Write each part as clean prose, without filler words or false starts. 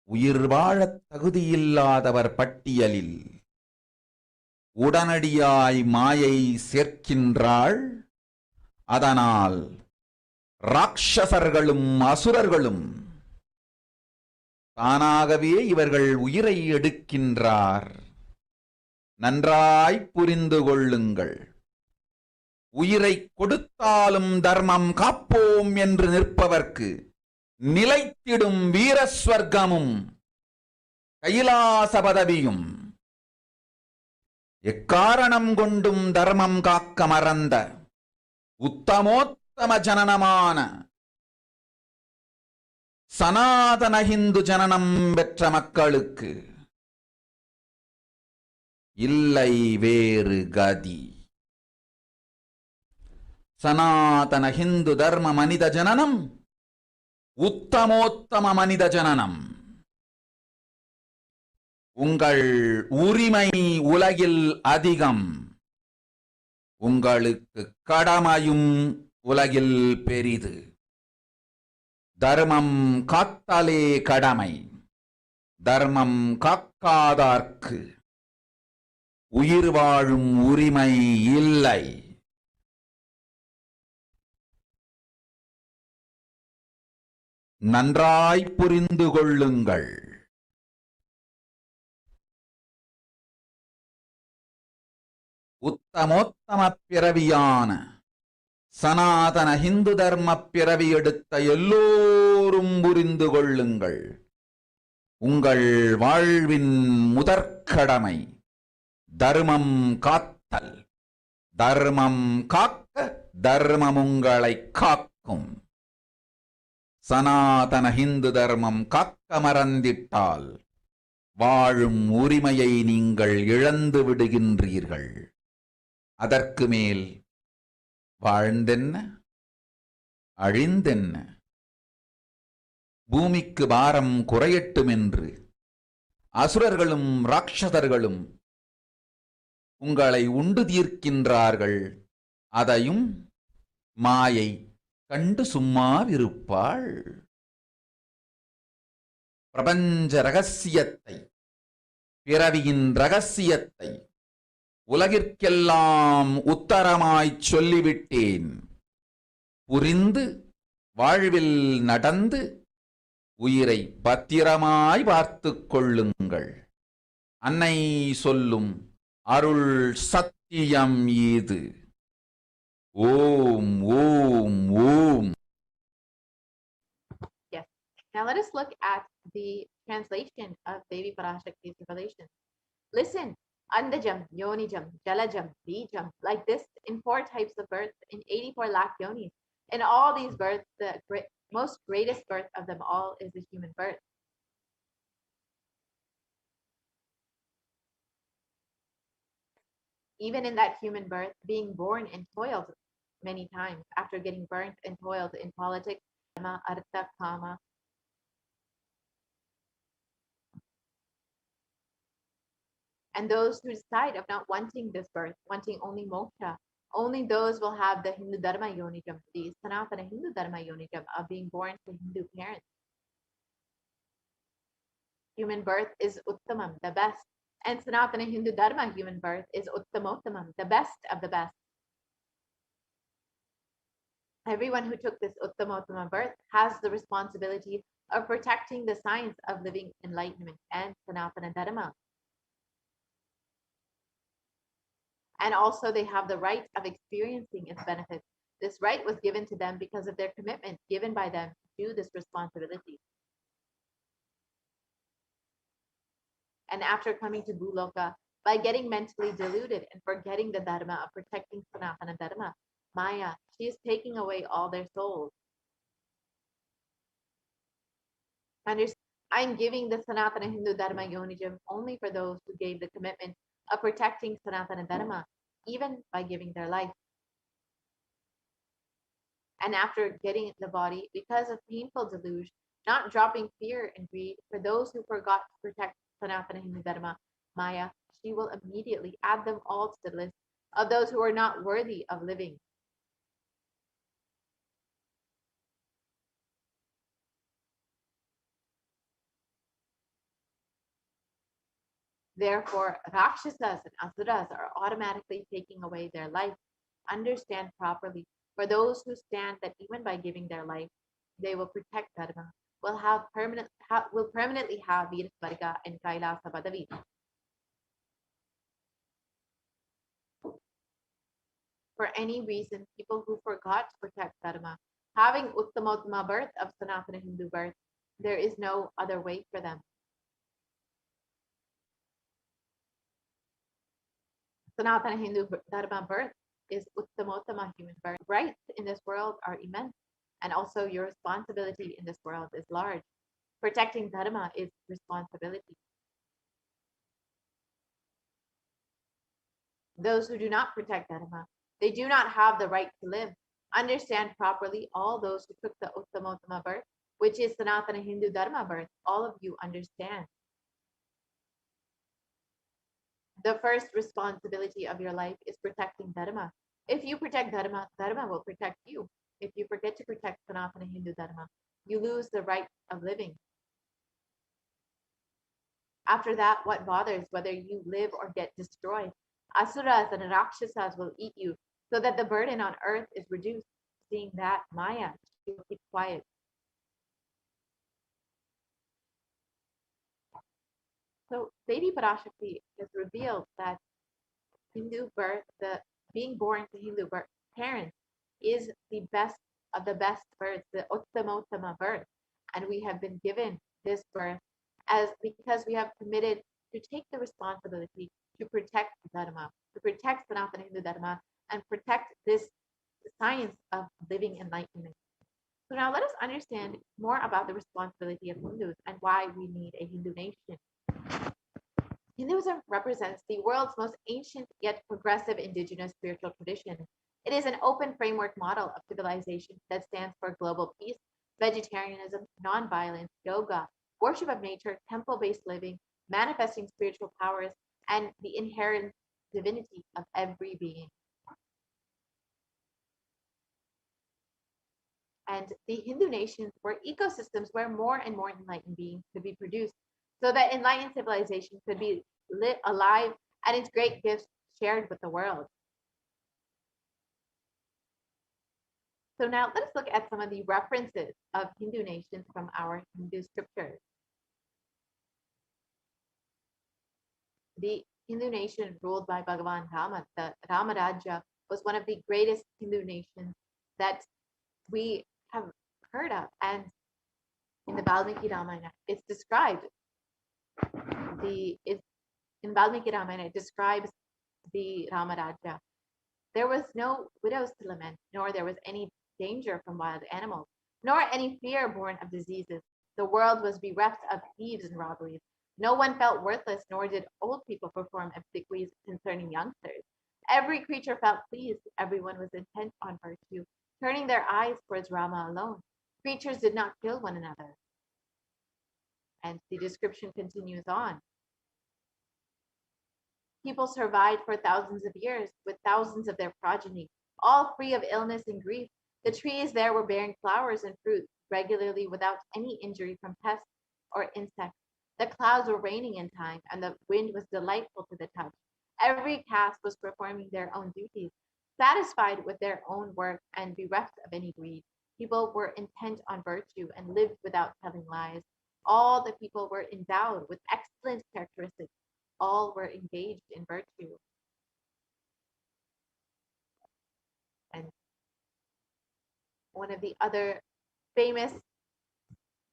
உயிர் வாழத் தகுதியில்லாதவர் பட்டியலில் உடனடியாய் மாயை சேர்க்கின்றாள். அதனால் ராட்சசர்களும் அசுரர்களும் தானாகவே இவர்கள் உயிரை எடுக்கின்றார். நன்றாய் புரிந்து கொள்ளுங்கள். உயிரை கொடுத்தாலும் தர்மம் காப்போம் என்று நிற்பவர்க்கு நிலைத்திடும் வீரஸ்வர்க்கமும் கைலாச பதவியும், எக்காரணம் கொண்டும் தர்மம் காக்க மறந்த உத்தமோத்தம ஜனனமான சனாதன ஹிந்து ஜனனம் பெற்ற மக்களுக்கு இல்லை வேறு கதி. சனாதன ஹிந்து தர்ம மனித ஜனனம் உத்தமோத்தம மனித ஜனனம். உங்கள் உரிமை உலகில் அதிகம், உங்களுக்கு கடமையும் உலகில் பெரிது. தர்மம் காத்தாலே கடமை, தர்மம் காக்காதார்க்கு உயிர் வாழும் உரிமை இல்லை. நன்றாய் புரிந்து கொள்ளுங்கள். உத்தமோத்தம பிறவியான சனாதன ஹிந்து தர்ம பிறவி எடுத்த எல்லோரும் புரிந்து கொள்ளுங்கள். உங்கள் வாழ்வின் முதற்கடமை தர்மம் காத்தல். தர்மம் காக்க தர்மம் உங்களை காக்கும். சனாதன ஹிந்து தர்மம் காக்க மறந்திட்டால் வாழும் உரிமையை நீங்கள் இழந்து விடுகின்றீர்கள். அதற்கு மேல் வாழ்ந்தென்ன அழிந்தென்ன? பூமிக்கு பாரம் குறையட்டும் என்று அசுரர்களும் ராட்சதர்களும் உங்களை உண்டு தீர்க்கின்றார்கள். அதையும் மாயை கண்டு சும்மாவிருப்பாள். பிரபஞ்ச ரகசியத்தை, பிறவியின் ரகசியத்தை உலகிற்கெல்லாம் உத்தரமாய்ச் சொல்லிவிட்டேன். புரிந்து வாழ்வில் நடந்து உயிரை பத்திரமாய் பார்த்துக் கொள்ளுங்கள். அன்னை சொல்லும் அருள் சத்தியம் இது. ஓம் ஓம் ஓம். Yes. Now let us look at the translation of Devi Parashakti's revelation. Listen. Andajam, Yonijam, Jalajam, Bijam, like this in 4 types of births in 84 lakh yonis. In all these births, the most greatest birth of them all is the human birth. Even in that human birth, being born and toiled many times after getting burnt and toiled in politics, artha, kama, and those who decide of not wanting this birth, wanting only moksha, only those will have the Hindu Dharma Yonijam, the Sanatana Hindu Dharma Yonijam of being born to Hindu parents. Human birth is Uttamam, the best, and Sanatana Hindu Dharma human birth is Uttamottamam, the best of the best. Everyone who took this Uttamottama birth has the responsibility of protecting the science of living enlightenment and Sanatana Dharma. And also they have the right of experiencing its benefits. This right was given to them because of their commitment given by them to do this responsibility. And after coming to Bhuloka, by getting mentally deluded and forgetting the dharma of protecting Sanatana Dharma, Maya, she is taking away all their souls. I am giving the Sanatana Hindu Dharma Yonijam only for those who gave the commitment of protecting Sanatana Dharma, even by giving their life. And after getting the body, because of painful delusion, not dropping fear and greed, for those who forgot to protect Sanatana Hindu Dharma, Maya, she will immediately add them all to the list of those who are not worthy of living. Therefore, Rakshasas and Asuras are automatically taking away their life. Understand properly. For those who stand that even by giving their life, they will protect Dharma, will permanently have Veerasvarga and Kailasa Padavi. For any reason, people who forgot to protect Dharma, having Uttamottama birth of Sanatana Hindu birth, there is no other way for them. Sanatana Hindu Dharma birth is Uttamottama human birth. Rights in this world are immense, and also your responsibility in this world is large. Protecting Dharma is responsibility. Those who do not protect Dharma, they do not have the right to live. Understand properly, all those who took the Uttamottama birth, which is Sanatana Hindu Dharma birth, all of you understand. The first responsibility of your life is protecting Dharma. If you protect Dharma, Dharma will protect you. If you forget to protect Sanatana Hindu Dharma, you lose the right of living. After that, what bothers whether you live or get destroyed? Asuras and Rakshasas will eat you, so that the burden on earth is reduced. Seeing that, Maya, she will keep quiet. So Devi Parashakti has revealed that Hindu birth, the being born to Hindu birth, parents, is the best of the best births, the Uttamottama birth. And we have been given this birth as because we have committed to take the responsibility to protect Dharma, to protect Sanatana Hindu Dharma, and protect this science of living enlightenment. So now let us understand more about the responsibility of Hindus and why we need a Hindu nation. Hinduism represents the world's most ancient yet progressive indigenous spiritual tradition. It is an open framework model of civilization that stands for global peace, vegetarianism, nonviolence, yoga, worship of nature, temple-based living, manifesting spiritual powers, and the inherent divinity of every being. And the Hindu nations were ecosystems where more and more enlightened beings could be produced, so that enlightened civilization could be lit alive and its great gifts shared with the world. So now let us look at some of the references of Hindu nations from our Hindu scriptures. The Hindu nation ruled by Bhagavan Rama, the Ramarajya, was one of the greatest Hindu nations that we have heard of. And in the Valmiki Ramayana, it's described in Valmiki Ramayana, it describes the Ramarajya. There was no widows to lament, nor there was any danger from wild animals, nor any fear born of diseases. The world was bereft of thieves and robberies. No one felt worthless, nor did old people perform obsequies concerning youngsters. Every creature felt pleased. Everyone was intent on virtue, turning their eyes towards Rama alone. Creatures did not kill one another. And the description continues on. People survived for thousands of years with thousands of their progeny, all free of illness and grief. The trees there were bearing flowers and fruit regularly without any injury from pests or insects. The clouds were raining in time, and the wind was delightful to the touch. Every caste was performing their own duties, satisfied with their own work and bereft of any greed. People were intent on virtue and lived without telling lies. All the people were endowed with excellent characteristics. All were engaged in virtue. And one of the other famous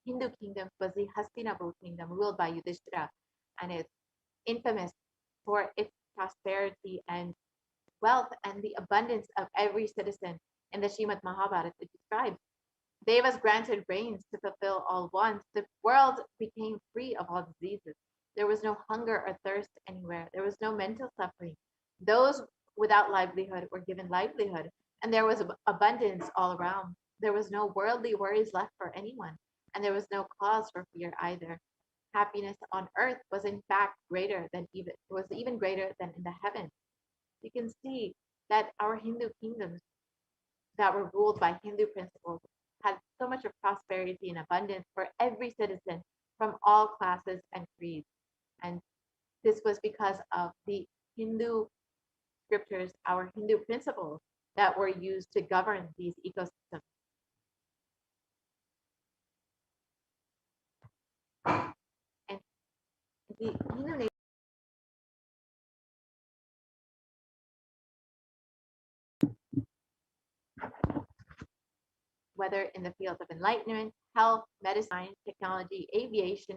Hindu kingdoms was the Hastinapur kingdom, ruled by Yudhishthira, and it's infamous for its prosperity and wealth and the abundance of every citizen. In the Srimad Mahabharata, it describes Devas granted rains to fulfill all wants. The world became free of all diseases. There was no hunger or thirst anywhere. There was no mental suffering. Those without livelihood were given livelihood, and there was abundance all around. There was no worldly worries left for anyone, and there was no cause for fear either. Happiness on earth was in fact even greater than in the heavens. You can see that our Hindu kingdoms that were ruled by Hindu principles had so much of prosperity and abundance for every citizen from all classes and creeds. And this this was because of the Hindu scriptures, our Hindu principles that were used to govern these ecosystems. And the Hindu nation, whether in the fields of enlightenment, health, medicine, technology, aviation,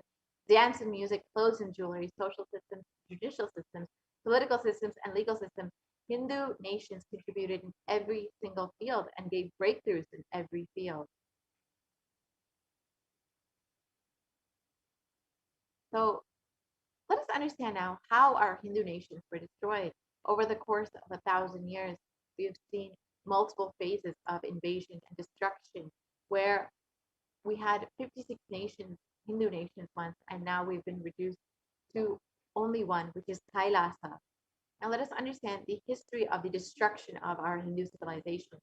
dance and music, clothes and jewelry, social systems, judicial systems, political systems, and legal systems, Hindu nations contributed in every single field and gave breakthroughs in every field. So let us understand now how our Hindu nations were destroyed. Over the course of 1,000 years, we have seen multiple phases of invasion and destruction where we had 56 nations, Hindu nations once, and now we've been reduced to only one, which is Kailasa. Now let us understand the history of the destruction of our Hindu civilization.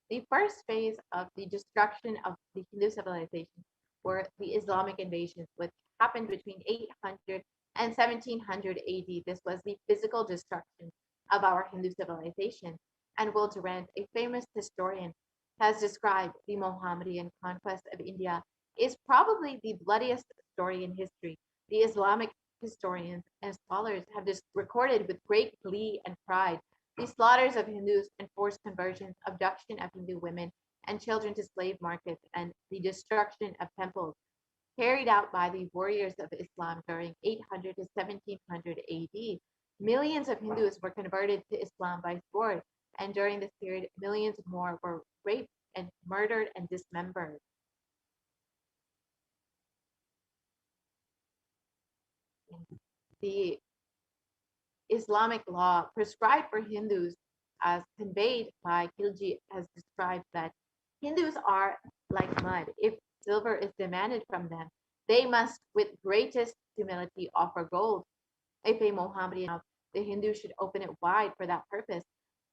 The first phase of the destruction of the Hindu civilization were the Islamic invasions, which happened between 800 and 1700 AD. This was the physical destruction of our Hindu civilization. And Will Durant, a famous historian, has described the Mohammedan conquest of India is probably the bloodiest story in history. The Islamic historians and scholars have just recorded with great glee and pride the slaughters of Hindus and forced conversions, abduction of Hindu women and children to slave markets, and the destruction of temples carried out by the warriors of Islam during 800 to 1700 AD. Millions of Hindus were converted to Islam by sword, and during this period, millions more were raped and murdered and dismembered. The Islamic law prescribed for Hindus, as conveyed by Khilji, has described that Hindus are like mud. If silver is demanded from them, they must, with greatest humility, offer gold. If a Mohammedan, the Hindu should open it wide for that purpose.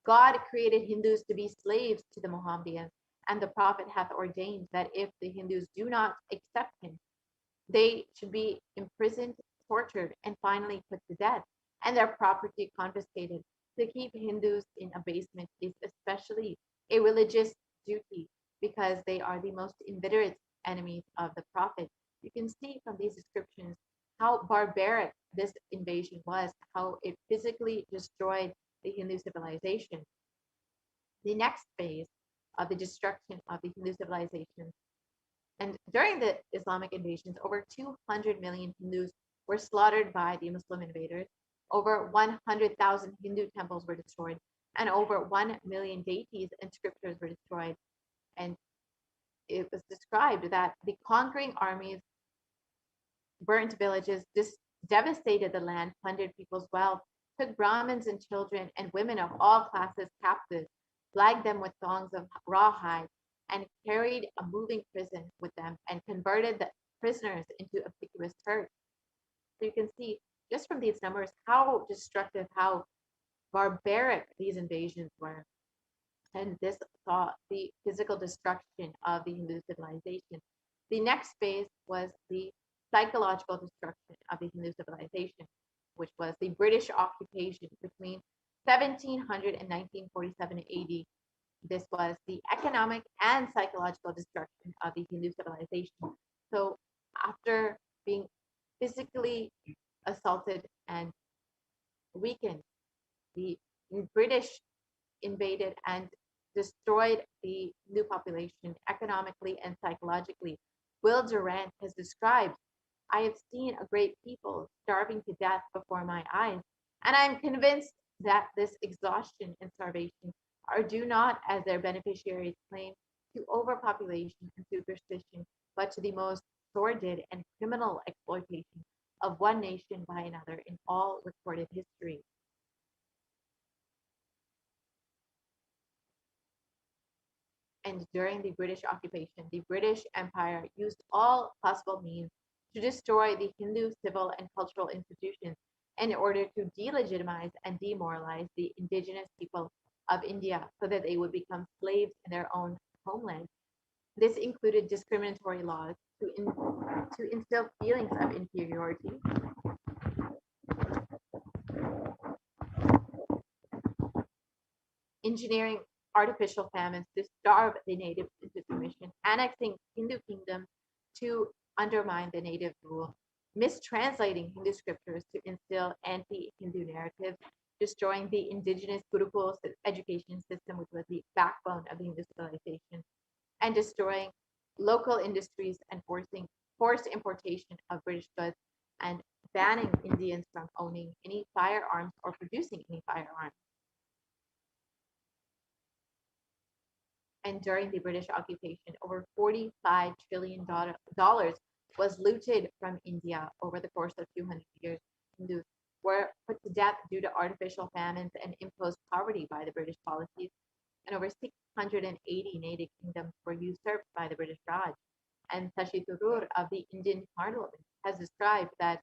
God created Hindus to be slaves to the Mohammedans, and the Prophet hath ordained that if the Hindus do not accept him, they should be imprisoned, tortured, and finally put to death, and their property confiscated. To keep Hindus in abasement is especially a religious duty because they are the most inveterate enemies of the Prophet. You can see from these descriptions how barbaric this invasion was, how it physically destroyed the Hindu civilization. The next phase of the destruction of the Hindu civilization, and during the Islamic invasions, over 200 million Hindus were slaughtered by the Muslim invaders. Over 100,000 Hindu temples were destroyed, and over 1 million deities and scriptures were destroyed. And it was described that the conquering armies burnt villages, devastated the land, plundered people's wealth, took Brahmins and children and women of all classes captive, flagged them with thongs of rawhide, and carried a moving prison with them and converted the prisoners into obsequious Turks. So you can see just from these numbers how destructive, how barbaric these invasions were. And this saw the physical destruction of the Hindu civilization. The next phase was the psychological destruction of the Hindu civilization, which was the British occupation between 1700 and 1947 AD. This was the economic and psychological destruction of the Hindu civilization. So after being physically assaulted and weakened, the British invaded and destroyed the Hindu population economically and psychologically. Will Durant has described, I have seen a great people starving to death before my eyes, and I'm convinced that this exhaustion and starvation are due not, as their beneficiaries claim, to overpopulation and superstition, but to the most sordid and criminal exploitation of one nation by another in all recorded history. And during the British occupation, the British Empire used all possible means to destroy the Hindu civil and cultural institutions in order to delegitimize and demoralize the indigenous people of India so that they would become slaves in their own homeland. This included discriminatory laws to instill feelings of inferiority, engineering artificial famines to starve the natives into submission, annexing Hindu kingdoms to undermine the native rule, mistranslating Hindu scriptures to instill anti-Hindu narratives, destroying the indigenous Gurukul education system, which was the backbone of the Hindu civilization, and destroying local industries and forced importation of British goods and banning Indians from owning any firearms or producing any firearms. And during the British occupation, over $45 trillion was looted from India over the course of 200 years. Hindus were put to death due to artificial famines and imposed poverty by the British policies, and over 680 native kingdoms were usurped by the British Raj. And Shashi Tharoor of the Indian Parliament has described that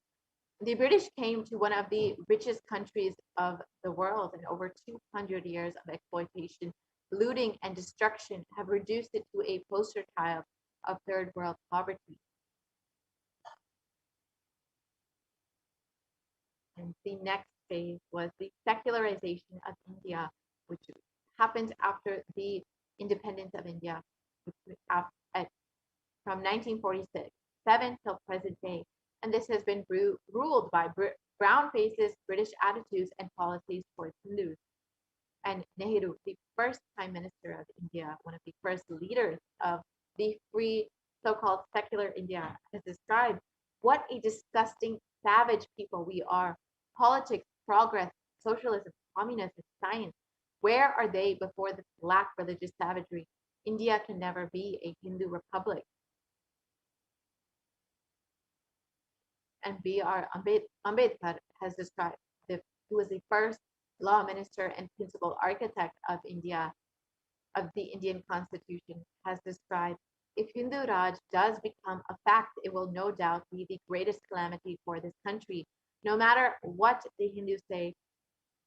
the British came to one of the richest countries of the world, and over 200 years of exploitation, looting, and destruction have reduced it to a poster child of third world poverty. And the next phase was the secularization of India, which happened after the independence of India, from 1947 till present day. And this has been ruled by brown faces, British attitudes and policies towards Hindus. And Nehru, the first Prime Minister of India, one of the first leaders of the free so-called secular India, has described what a disgusting, savage people we are. Politics, progress, socialism, communism, science. Where are they before the black religious savagery? India can never be a Hindu republic. And B.R. Ambedkar has described, who was the first law minister and principal architect of India, of the Indian Constitution, has described, if Hindu Raj does become a fact, it will no doubt be the greatest calamity for this country. No matter what the Hindus say,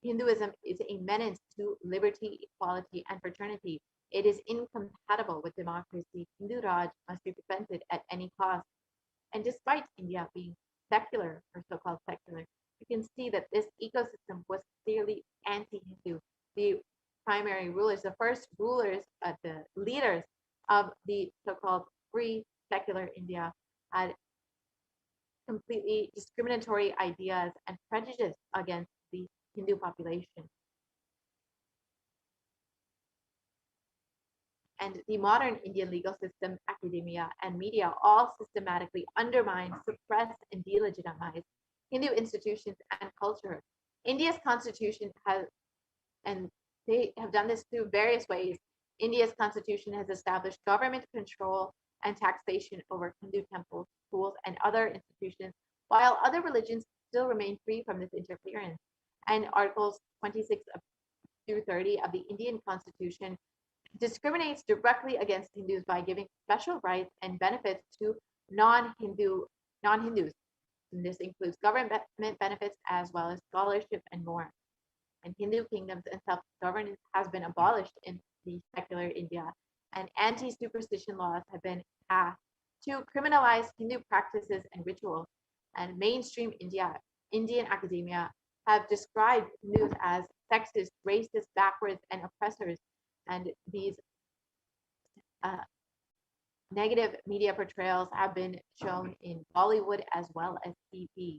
Hinduism is a menace to liberty, equality, and fraternity. It is incompatible with democracy. Hindu Raj must be prevented at any cost. And despite India being secular or so-called secular, you can see that this ecosystem was clearly anti-Hindu. The primary rulers, the first rulers, the leaders of the so-called free secular India had completely discriminatory ideas and prejudice against the Hindu population. And the modern Indian legal system, academia, and media all systematically undermine, suppress, and delegitimize Hindu institutions and culture. India's constitution has, and they have done this through various ways. India's constitution has established government control and taxation over Hindu temples, schools, and other institutions, while other religions still remain free from this interference. And Articles 26 through 30 of the Indian Constitution discriminates directly against Hindus by giving special rights and benefits to non-Hindus. And this includes government benefits as well as scholarship and more. And Hindu kingdoms and self-governance has been abolished in the secular India, and anti-superstition laws have been passed to criminalize Hindu practices and rituals. And mainstream Indian academia have described Hindus as sexist, racist, backwards, and oppressors. And these negative media portrayals have been shown in Bollywood as well as TV.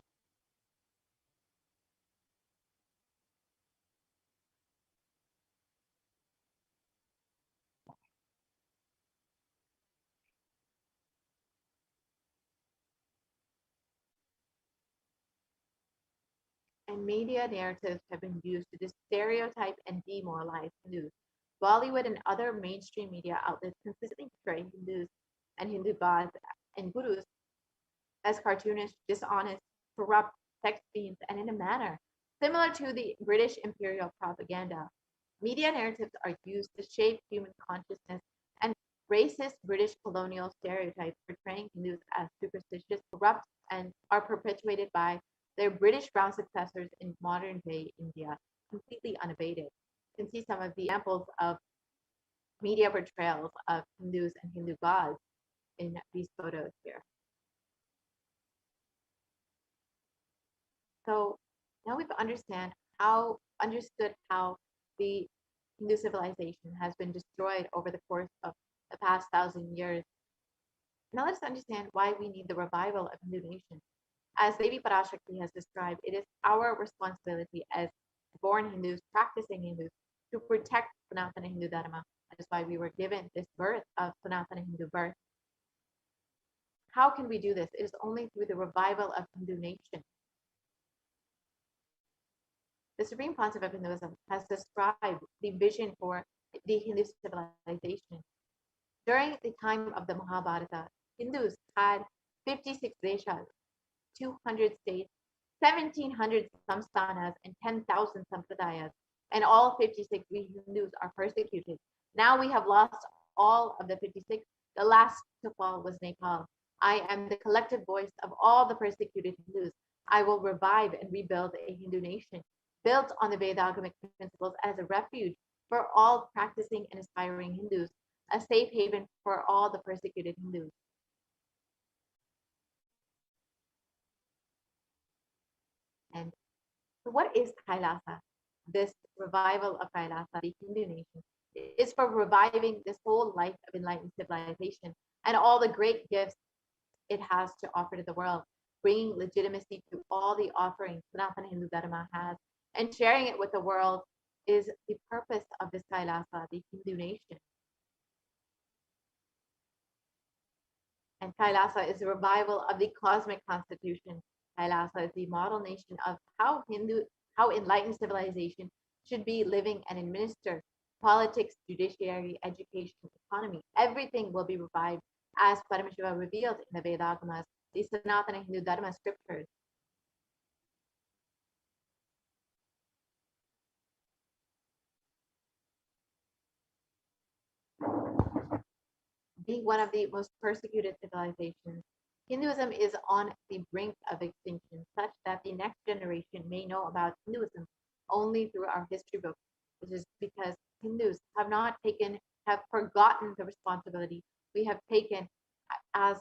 And media narratives have been used to stereotype and demoralize Hindus. Bollywood and other mainstream media outlets consistently portray Hindus and Hindu gods and gurus as cartoonish, dishonest, corrupt, sex fiends, and in a manner similar to the British imperial propaganda. Media narratives are used to shape human consciousness, and racist British colonial stereotypes portraying Hindus as superstitious, corrupt, and are perpetuated by their British brown successors in modern day India, completely unabated. You can see some of the examples of media portrayals of Hindus and Hindu gods in these photos here. So now we've understood how the Hindu civilization has been destroyed over the course of the past 1,000 years. Now let's understand why we need the revival of Hindu nation. As Devi Parashakti has described, it is our responsibility as born Hindus, practicing Hindus, to protect Sanatana Hindu Dharma. That is why we were given this birth of Sanatana Hindu birth. How can we do this? It is only through the revival of Hindu nation. The Supreme Concept of Hinduism has described the vision for the Hindu civilization. During the time of the Mahabharata, Hindus had 56 deshas, 200 states, 1,700 samsthanas, and 10,000 sampradayas. And all 56 we Hindus are persecuted. Now we have lost all of the 56. The last to fall was Nepal. I am the collective voice of all the persecuted Hindus. I will revive and rebuild a Hindu nation built on the Vedagamic principles as a refuge for all practicing and aspiring Hindus, a safe haven for all the persecuted Hindus. And so what is Kailasa? This revival of Kailasa, the Hindu nation, is for reviving this whole life of enlightened civilization and all the great gifts it has to offer to the world, bringing legitimacy to all the offerings Sanatana Hindu Dharma has, and sharing it with the world is the purpose of this Kailasa, the Hindu nation. And Kailasa is the revival of the cosmic constitution. Kailasa is the model nation of how enlightened civilization should be living and administer politics, judiciary, education, economy. Everything will be revived as Paramashiva revealed in the Vedagamas, the Sanatana Hindu Dharma scriptures. Being one of the most persecuted civilizations, Hinduism is on the brink of extinction, such that the next generation may know about Hinduism only through our history books, which is because Hindus have forgotten the responsibility we have taken as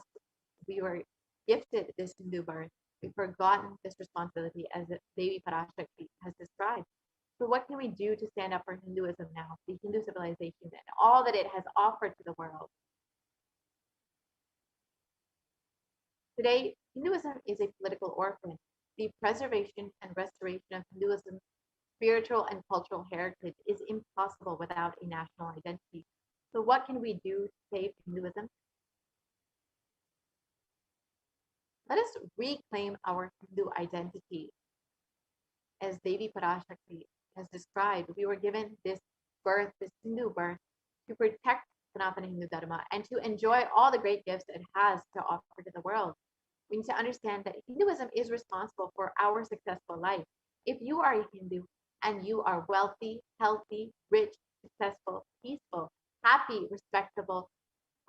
we were gifted this Hindu birth. We've forgotten this responsibility as Devi Parashakti has described. So what can we do to stand up for Hinduism now, the Hindu civilization, and all that it has offered to the world? Today, Hinduism is a political orphan. The preservation and restoration of Hinduism's spiritual and cultural heritage is impossible without a national identity. So what can we do to save Hinduism? Let us reclaim our Hindu identity. As Devi Parashakti has described, we were given this birth, this Hindu birth, to protect Sanatana Hindu Dharma and to enjoy all the great gifts it has to offer to the world. We need to understand that Hinduism is responsible for our successful life. If you are a Hindu and you are wealthy, healthy, rich, successful, peaceful, happy, respectable,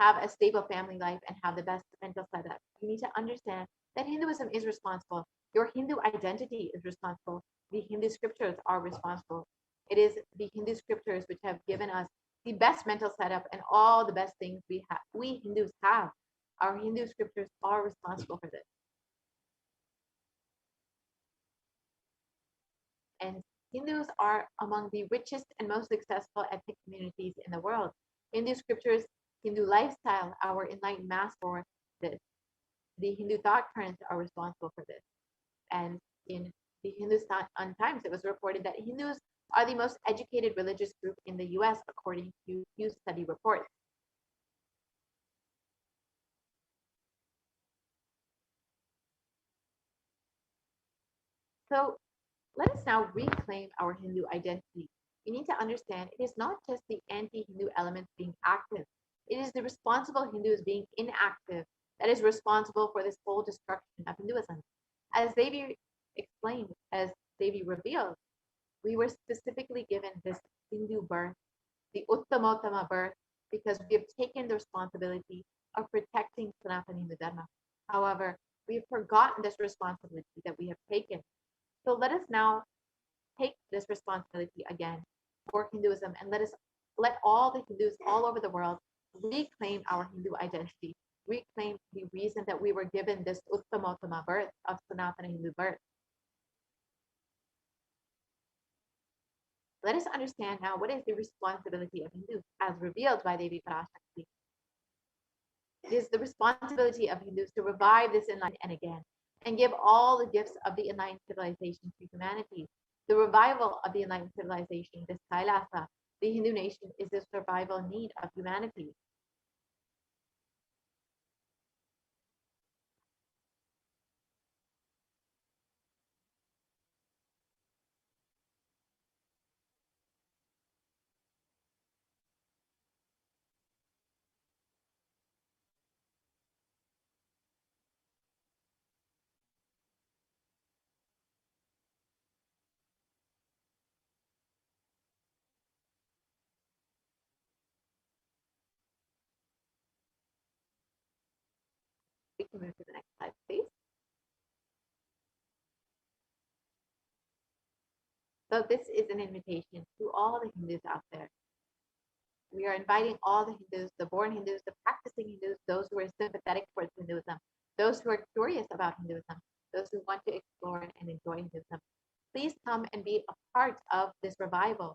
have a stable family life, and have the best mental setup, you need to understand that Hinduism is responsible. Your Hindu identity is responsible. The Hindu scriptures are responsible. It is the Hindu scriptures which have given us the best mental setup and all the best things we Hindus have. Our Hindu scriptures are responsible for this. And Hindus are among the richest and most successful ethnic communities in the world. Hindu scriptures, Hindu lifestyle, our enlightened mass for this. The Hindu thought currents are responsible for this. And in the Hindustan Times, it was reported that Hindus are the most educated religious group in the US, according to Pew study reports. So let us now reclaim our Hindu identity. We need to understand it is not just the anti-Hindu elements being active. It is the responsible Hindus being inactive that is responsible for this whole destruction of Hinduism. As Devi explained, as Devi revealed, we were specifically given this Hindu birth, the Uttamottama birth, because we have taken the responsibility of protecting Sanatana Hindu Dharma. However, we have forgotten this responsibility that we have taken. So let us now take this responsibility again for Hinduism, and let us Let all the Hindus all over the world reclaim our Hindu identity, reclaim the reason that we were given this Uttamottama birth of Sanatana Hindu birth. Let us understand now what is the responsibility of Hindus as revealed by Devi Parashakti. It is the responsibility of Hindus to revive this enlightenment and again, and give all the gifts of the enlightened civilization to humanity. The revival of the enlightened civilization, this Kailasa, the Hindu nation, is the survival need of humanity. We can move to the next slide, please. So this is an invitation to all the Hindus out there. We are inviting all the Hindus, the born Hindus, the practicing Hindus, those who are sympathetic towards Hinduism, those who are curious about Hinduism, those who want to explore and enjoy Hinduism. Please come and be a part of this revival.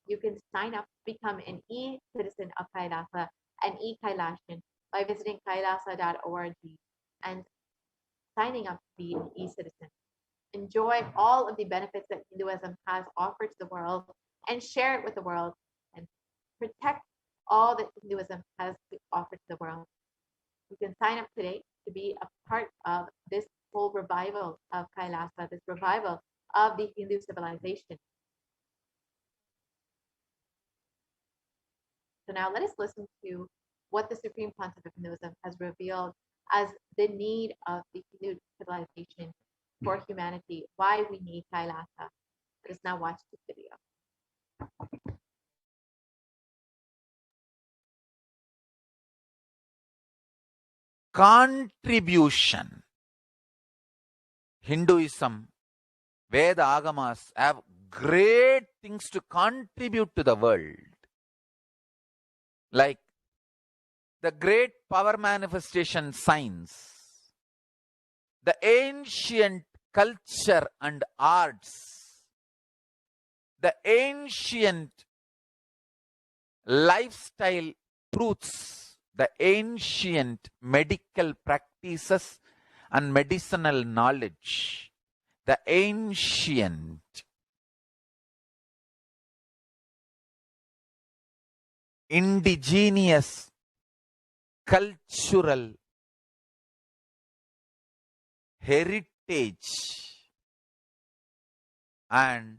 You can sign up to become an e-citizen of Kailasa, an e-Kailashian, by visiting kailasa.org and signing up to be an e-citizen. Enjoy all of the benefits that Hinduism has offered to the world and share it with the world and protect all that Hinduism has to offer to the world. You can sign up today to be a part of this whole revival of Kailasa, this revival of the Hindu civilization. So now let us listen to what the Supreme Concept of Hinduism has revealed as the need of the Hindu civilization for humanity, why we need Kailasa. Let us now watch this video. Contribution. Hinduism, Veda Agamas have great things to contribute to the world. Like the great power manifestation science, the ancient culture and arts, the ancient lifestyle truths, the ancient medical practices and medicinal knowledge, the ancient indigenous cultural heritage and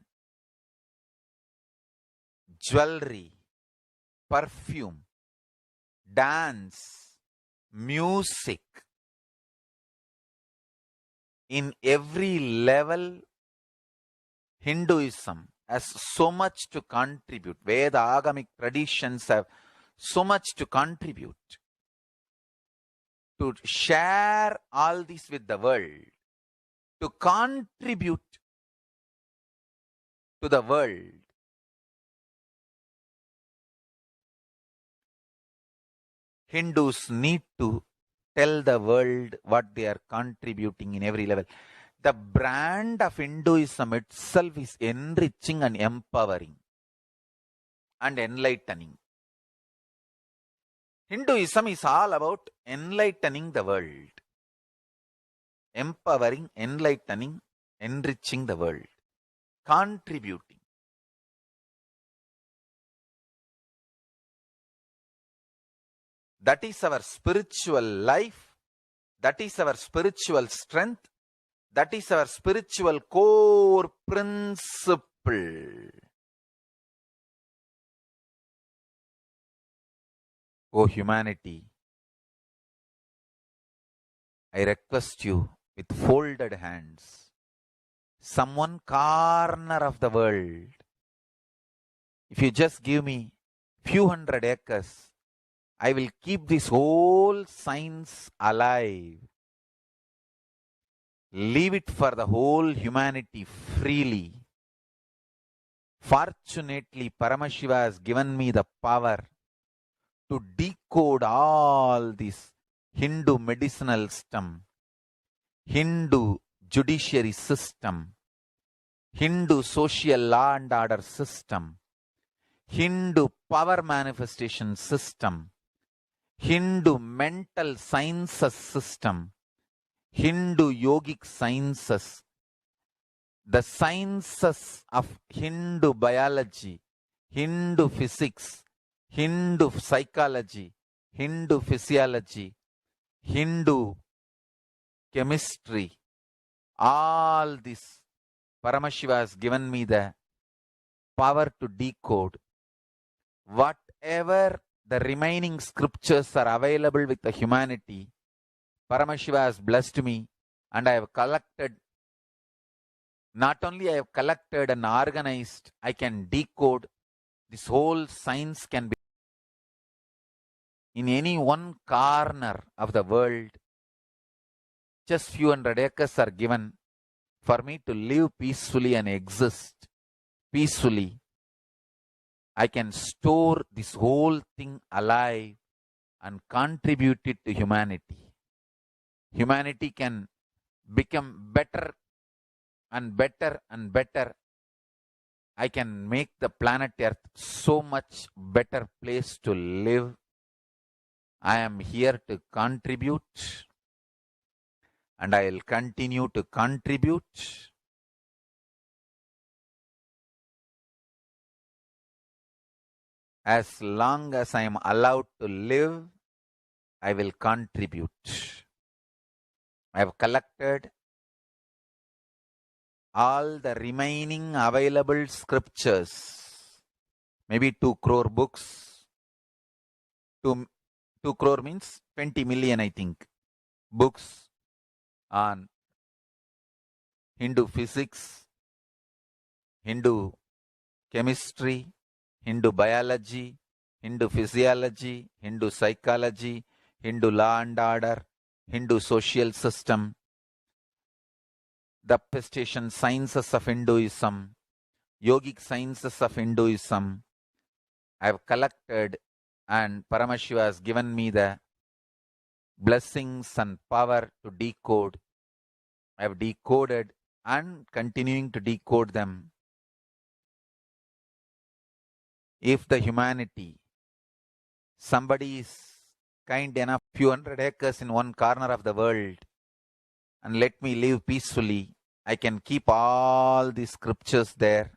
jewelry, perfume, dance, music, in every level, Hinduism has so much to contribute. Veda Agamic traditions have so much to contribute. To share all this with the world, to contribute to the world. Hindus need to tell the world what they are contributing in every level. The brand of Hinduism itself is enriching and empowering and enlightening. Hinduism is all about enlightening the world, empowering, enlightening, enriching the world, contributing. That is our spiritual life. That is our spiritual strength. That is our spiritual core principle. O humanity, I request you with folded hands, some one corner of the world, if you just give me few hundred acres, I will keep this whole science alive. Leave it for the whole humanity freely. Fortunately, Paramashiva has given me the power to decode all this Hindu medicinal system, Hindu judiciary system, Hindu social law and order system, Hindu power manifestation system, Hindu mental sciences system, Hindu yogic sciences, the sciences of Hindu biology, Hindu physics, Hindu psychology, Hindu physiology, Hindu chemistry, all this Paramashiva has given me the power to decode whatever the remaining scriptures are available with the humanity. Paramashiva has blessed me, and I have collected. Not only I have collected and organized, I can decode. This whole science can be in any one corner of the world. Just few hundred acres are given for me to live peacefully and exist peacefully. I can store this whole thing alive and contribute it to humanity. Humanity can become better and better and better. I can make the planet Earth so much better place to live. I am here to contribute, and I will continue to contribute. As long as I am allowed to live, I will contribute. I have collected all the remaining available scriptures, maybe 2 crore books. 2 crore means 20 million, I think, books on Hindu physics, Hindu chemistry, Hindu biology, Hindu physiology, Hindu psychology, Hindu law and order, Hindu social system, the manifestation sciences of Hinduism, yogic sciences of Hinduism. I have collected, and Paramashiva has given me the blessings and power to decode. I have decoded and continuing to decode them. If the humanity, somebody is kind enough, few hundred acres in one corner of the world, and let me live peacefully, I can keep all the scriptures there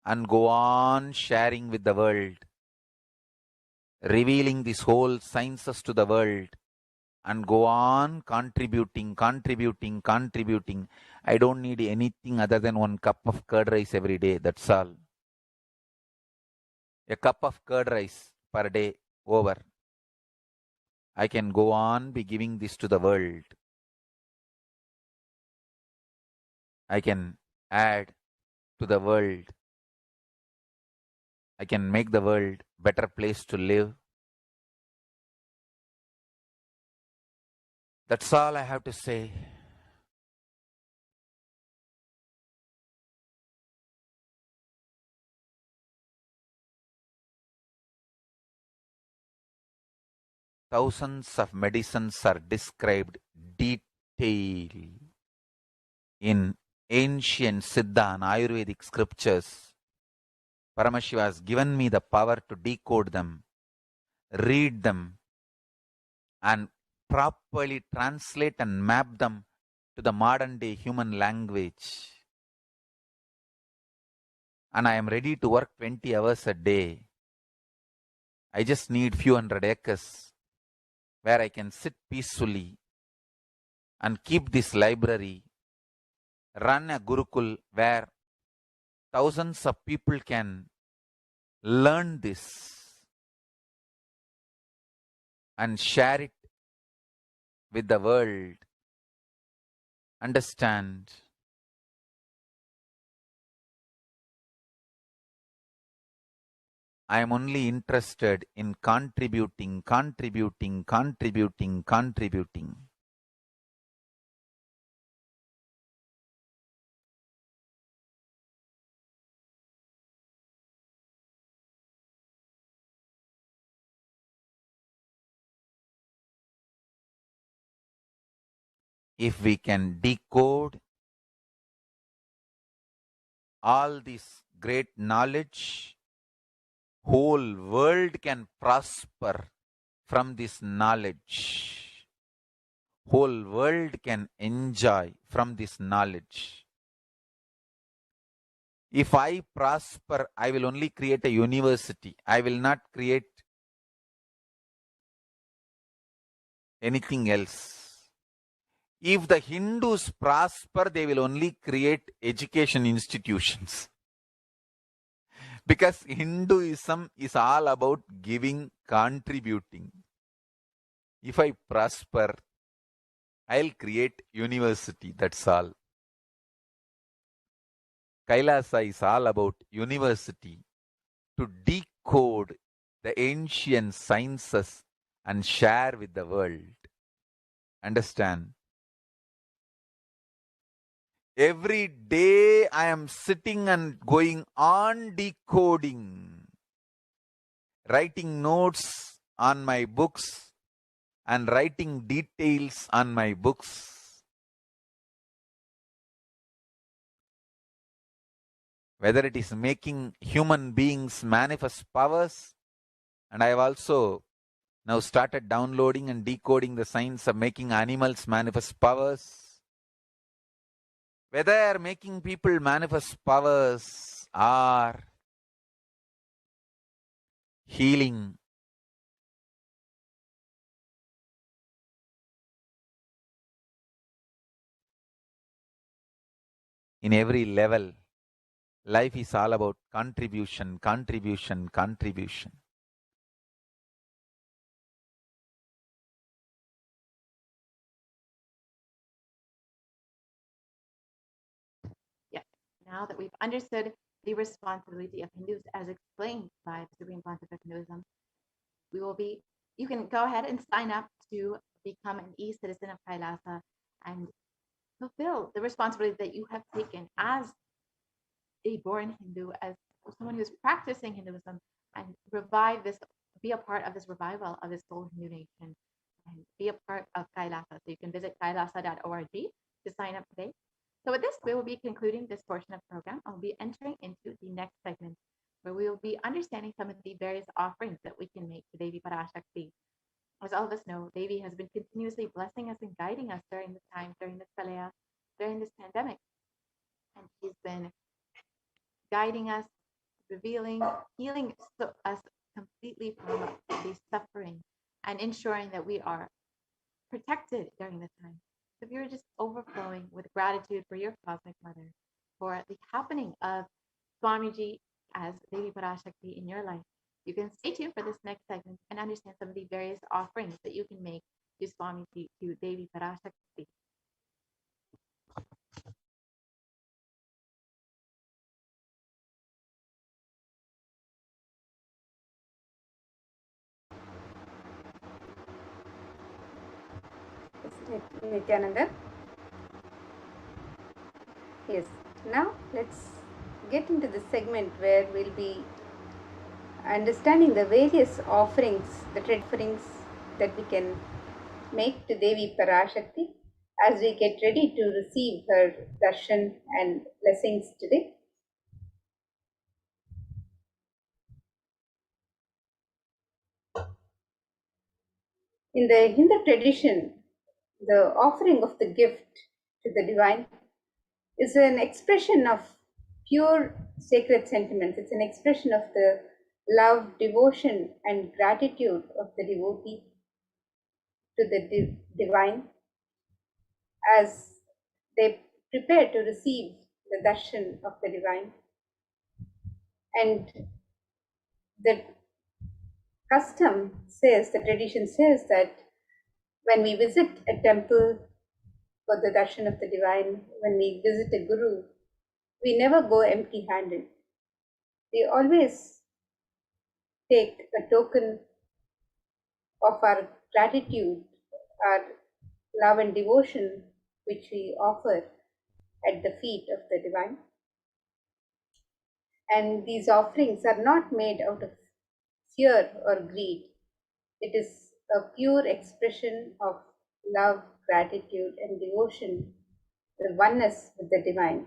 and go on sharing with the world, revealing this whole sciences to the world, and go on contributing. I don't need anything other than 1 cup of curd rice every day. That's all. A cup of curd rice per day over. I can go on be giving this to the world. I can add to the world. I can make the world better place to live. That's all I have to say. Thousands of medicines are described detail in ancient Siddha and Ayurvedic scriptures. Paramashiva has given me the power to decode them, read them, and properly translate and map them to the modern day human language. And I am ready to work 20 hours a day. I just need few hundred acres where I can sit peacefully and keep this library, run a Gurukul where thousands of people can learn this and share it with the world. Understand? I am only interested in contributing. if we can decode all this great knowledge, whole world can prosper from this knowledge. Whole world can enjoy from this knowledge. If I prosper, I will only create a university. I will not create anything else. If the Hindus prosper, they will only create education institutions. Because Hinduism is all about giving, contributing. If I prosper, I'll create university, that's all. Kailasa is all about university, to decode the ancient sciences and share with the world. Understand? Every day I am sitting and going on decoding, writing notes on my books and writing details on my books. Whether it is making human beings manifest powers, and I have also now started downloading and decoding the science of making animals manifest powers. Whether making people manifest powers or healing, in every level, life is all about contribution, contribution, contribution. Yes. Now that we've understood the responsibility of Hindus as explained by the Supreme Pontiff of Hinduism, you can go ahead and sign up to become an e-citizen of Kailasa and fulfill the responsibility that you have taken as a born Hindu, as someone who's practicing Hinduism, and be a part of this revival of this whole Hindu nation, and be a part of Kailasa. So you can visit kailasa.org to sign up today. So with this, we will be concluding this portion of the program. I'll be entering into the next segment, where we will be understanding some of the various offerings that we can make to Devi Parashakti. As all of us know, Devi has been continuously blessing us and guiding us during this time, during this Kalaya, during this pandemic. And she's been guiding us, revealing, healing us completely from the suffering, and ensuring that we are protected during this time. So if you're just overflowing with gratitude for your cosmic mother, for the happening of Swamiji as Devi Parashakti in your life, you can stay tuned for this next segment and understand some of the various offerings that you can make to Swamiji, to Devi Parashakti. Nithyananda. Yes, now let's get into the segment where we'll be understanding the various offerings, the offerings that we can make to Devi Parashakti as we get ready to receive her darshan and blessings today. In the Hindu tradition, the offering of the gift to the divine is an expression of pure sacred sentiments. It's an expression of the love, devotion, and gratitude of the devotee to the divine as they prepare to receive the darshan of the divine. And the custom says, the tradition says that when we visit a temple for the darshan of the divine, when we visit a guru, we never go empty handed. We always take a token of our gratitude, our love and devotion, which we offer at the feet of the divine. And these offerings are not made out of fear or greed. It is a pure expression of love, gratitude, and devotion, the oneness with the divine.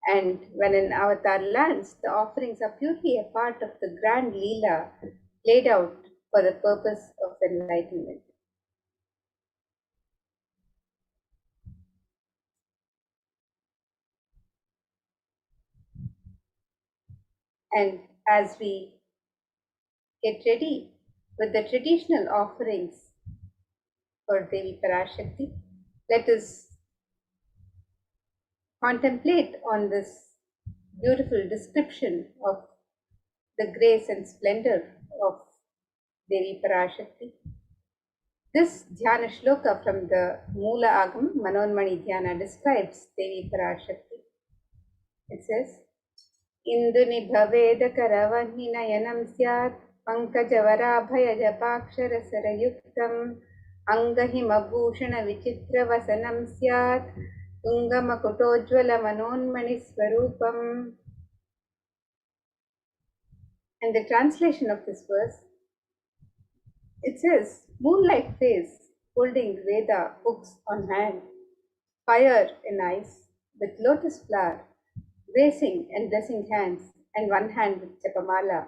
And when an avatar lands, the offerings are purely a part of the grand Leela laid out for the purpose of enlightenment. And as we get ready with the traditional offerings for Devi Parashakti, let us contemplate on this beautiful description of the grace and splendor of Devi Parashakti. This Dhyana Shloka from the Moola Agam Manonmani Dhyana describes Devi Parashakti. It says, Induni Bhaveda Karavani Nayanam Syat Pankajavara Japakshara Sarayuktam Angahimabhushana Vichitra Vasanam Syat Tungamakutojvala Manonmani Swarupam. And the translation of this verse, it says, moonlight face, holding Veda books on hand, fire in eyes, with lotus flower, gracing and blessing hands, and one hand with Japamala,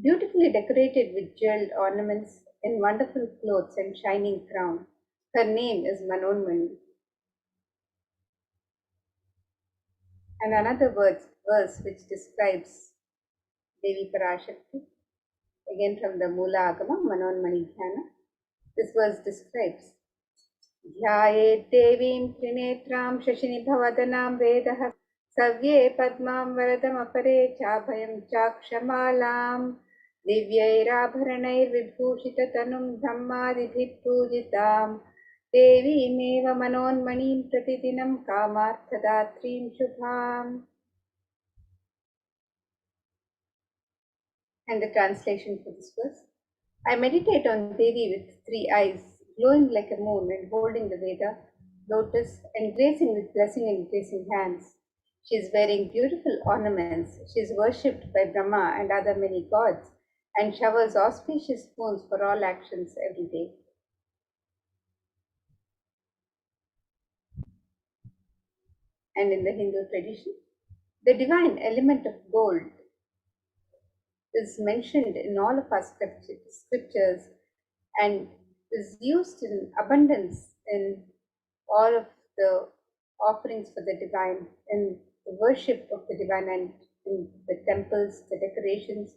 beautifully decorated with jeweled ornaments in wonderful clothes and shining crown. Her name is Manonmani. And another verse which describes Devi Parashakti, again from the Moola Agama Manonmani Dhyana. This verse describes Dhyaye Devim Trinetraam Shashinibhavadanam Vedah Savye Padmam Varadam Apare Chabhayam Chakshamalam Divyairabharanair Vibhushita Tanum Dhammadidhi Pujitam Devi Meva Manonmanim Pratidinam Kamarthadatrim Shubham. And the translation for this verse. I meditate on Devi with three eyes, glowing like a moon and holding the Veda, lotus, and gracing with blessing and gracing hands. She is wearing beautiful ornaments. She is worshipped by Brahma and other many gods, and showers auspicious boons for all actions every day. And in the Hindu tradition, the divine element of gold is mentioned in all of our scriptures and is used in abundance in all of the offerings for the divine, in the worship of the divine, and in the temples, the decorations,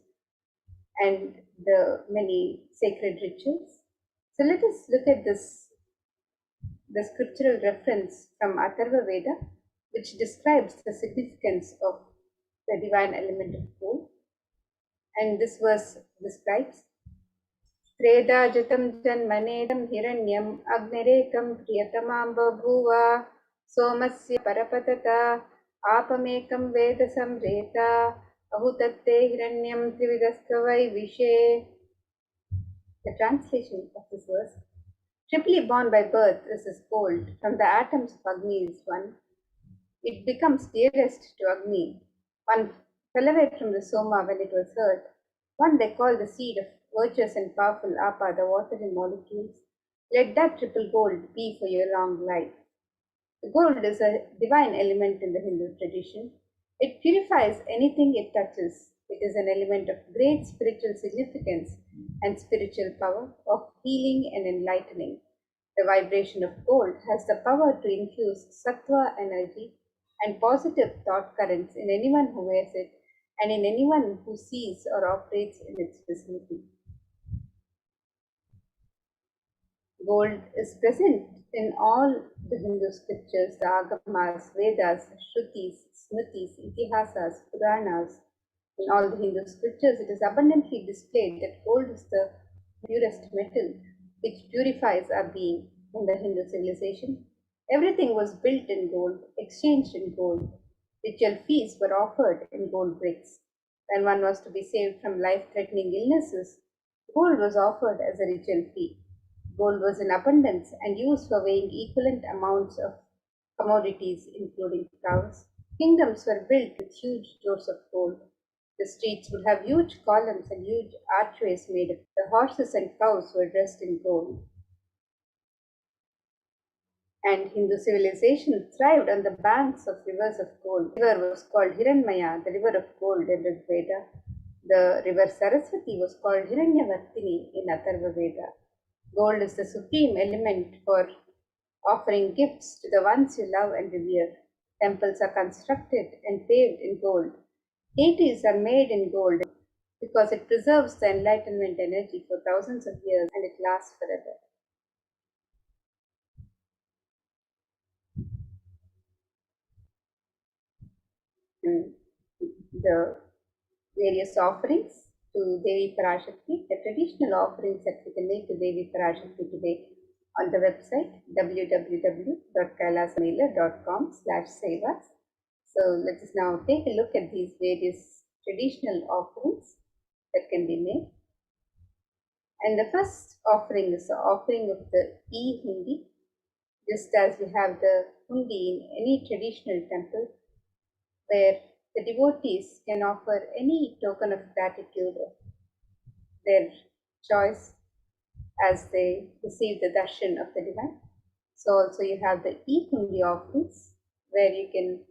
and the many sacred rituals. So let us look at the scriptural reference from Atharva Veda, which describes the significance of the divine element of gold. And this verse describes Tredajatam janmanedam hiranyam agnirekam priyatamam babhuva somasya parapatata apamekam veda samreta ahutatte hiranyam trividastavai vishe. The translation of this verse, triply born by birth is this gold, from the atoms of Agni is one. It becomes dearest to Agni. One fell away from the Soma when it was hurt. One they call the seed of virtuous and powerful Apa, the watery molecules. Let that triple gold be for your long life. The gold is a divine element in the Hindu tradition. It purifies anything it touches. It is an element of great spiritual significance and spiritual power, of healing and enlightening. The vibration of gold has the power to infuse sattva energy and positive thought currents in anyone who wears it and in anyone who sees or operates in its vicinity. Gold is present in all the Hindu scriptures, the Agamas, Vedas, Shrutis, Smritis, Itihasas, Puranas. In all the Hindu scriptures, it is abundantly displayed that gold is the purest metal which purifies our being. In the Hindu civilization, everything was built in gold, exchanged in gold. Ritual feasts were offered in gold bricks. When one was to be saved from life-threatening illnesses, gold was offered as a ritual fee. Gold was in abundance and used for weighing equivalent amounts of commodities, including cows. Kingdoms were built with huge doors of gold. The streets would have huge columns and huge archways made of. The horses and cows were dressed in gold. And Hindu civilization thrived on the banks of rivers of gold. The river was called Hiranmaya, the river of gold in Rig Veda. The river Saraswati was called Hiranyavartini in Atharva Veda. Gold is the supreme element for offering gifts to the ones you love and revere. Temples are constructed and paved in gold. Deities are made in gold because it preserves the enlightenment energy for thousands of years and it lasts forever. And the various offerings to Devi Parashakti, the traditional offerings that we can make to Devi Parashakti today on the website www.kailasamela.com/sevas. So let us now take a look at these various traditional offerings that can be made. And the first offering is the offering of the e-hundi. Just as we have the hundi in any traditional temple, where the devotees can offer any token of gratitude of their choice as they receive the darshan of the divine. So also you have the e-hundi offerings, where you can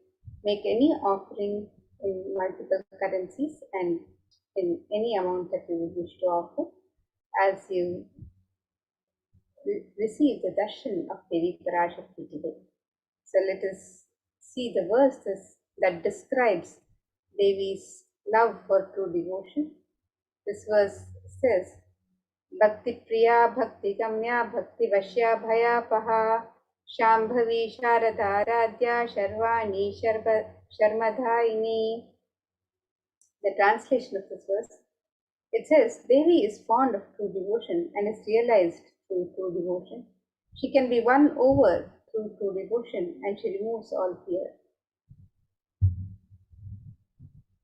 make any offering in multiple currencies and in any amount that you would wish to offer as you receive the darshan of Devi Parashakti today. So let us see the verses that describes Devi's love for true devotion. This verse says, Bhakti Priya Bhakti Gamya Bhakti Vashya Bhayapaha Shambhavi Sharada Radhya Sharvani Sharmadhaini. The translation of this verse, it says, Devi is fond of true devotion and is realized through true devotion. She can be won over through true devotion and she removes all fear.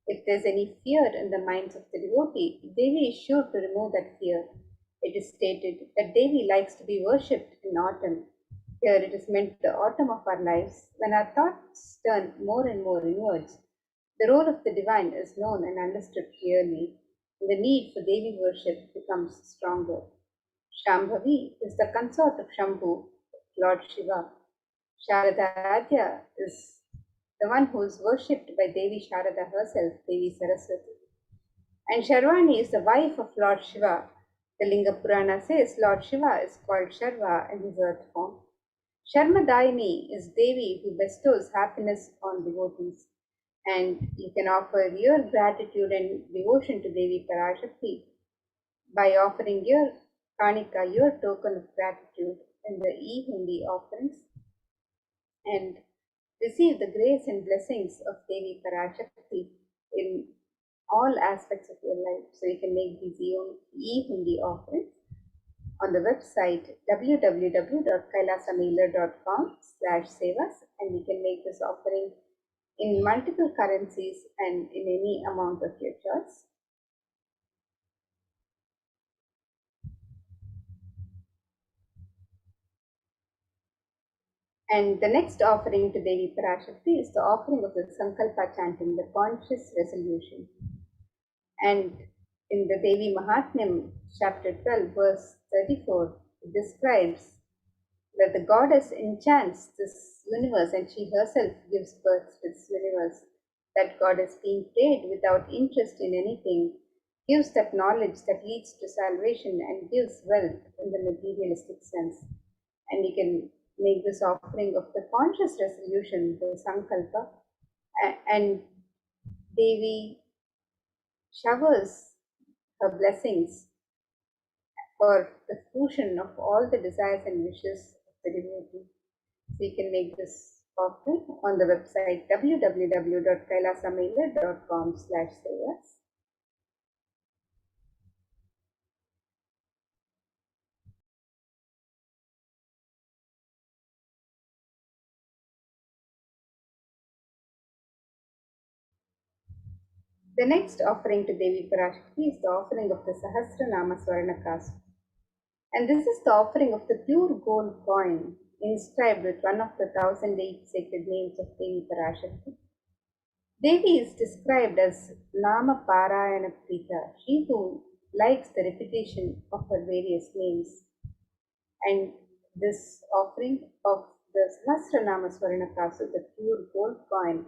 If there's any fear in the minds of the devotee, Devi is sure to remove that fear. It is stated that Devi likes to be worshipped in autumn. Here it is meant the autumn of our lives, when our thoughts turn more and more inwards. The role of the divine is known and understood clearly, and the need for Devi worship becomes stronger. Shambhavi is the consort of Shambhu, Lord Shiva. Sharadaradhya is the one who is worshipped by Devi Sharada herself, Devi Saraswati. And Sharvani is the wife of Lord Shiva. The Linga Purana says Lord Shiva is called Sharva in his earth form. Sharmadaini is Devi who bestows happiness on devotees. And you can offer your gratitude and devotion to Devi Parashakti by offering your kanika, your token of gratitude in the e-hundi offerings, and receive the grace and blessings of Devi Parashakti in all aspects of your life. So you can make these e-hundi offerings on the website www.kailasamela.com/sevas, and you can make this offering in multiple currencies and in any amount of your choice. And the next offering to Devi Parashakti is the offering of the Sankalpa chanting, the conscious resolution. And in the Devi Mahatmyam, chapter 12, verse 34, it describes that the goddess enchants this universe and she herself gives birth to this universe. That goddess, being prayed without interest in anything, gives that knowledge that leads to salvation and gives wealth in the materialistic sense. And you can make this offering of the conscious resolution, the Sankalpa, and Devi showers her blessings for the fruition of all the desires and wishes of the devotee. So you can make this offering on the website www.kailasamela.com/sevas. The next offering to Devi Parashakti is the offering of the Sahasranama Swarnakas. And this is the offering of the pure gold coin inscribed with one of the 1008 sacred names of Devi Parashakti. Devi is described as Nama Parayana Prita, she who likes the repetition of her various names. And this offering of the Sahasranama Swarnakasu, the pure gold coin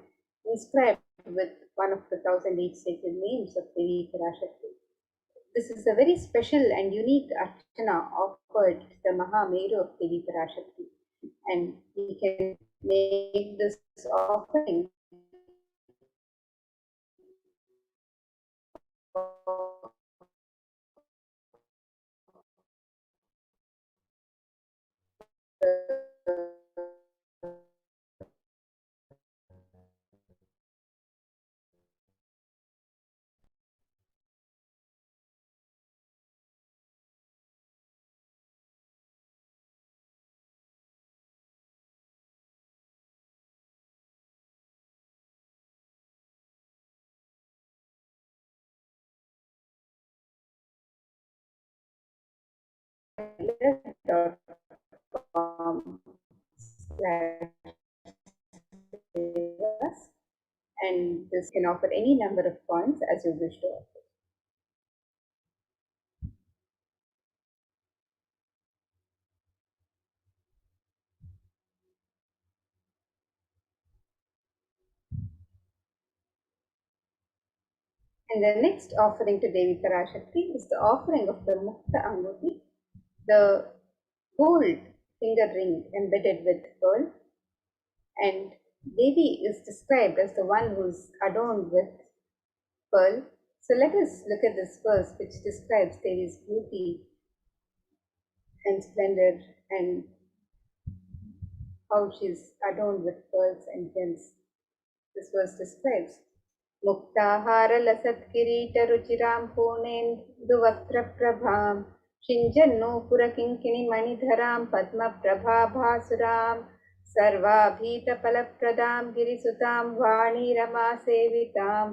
inscribed with one of the 1008 sacred names of Devi Parashakti. This is a very special and unique archana offered to the Mahameru of Devi Parashakti, and we can make this offering and this can offer any number of coins as you wish to offer. And the next offering to Devi Parashakti is the offering of the Mukta Anguti, the gold finger ring embedded with pearl. And Devi is described as the one who is adorned with pearl. So let us look at this verse which describes Devi's beauty and splendor and how she is adorned with pearls and gems. This verse describes मुक्ताहारलसत्किरीटरुचिरां पूर्णेन्दुवक्त्रप्रभां शिञ्जन्नूपुरकिङ्किणिमणिधरां पद्मप्रभाभासुरां सर्वाभीतफलप्रदां गिरिसुतां वाणीरमासेवितां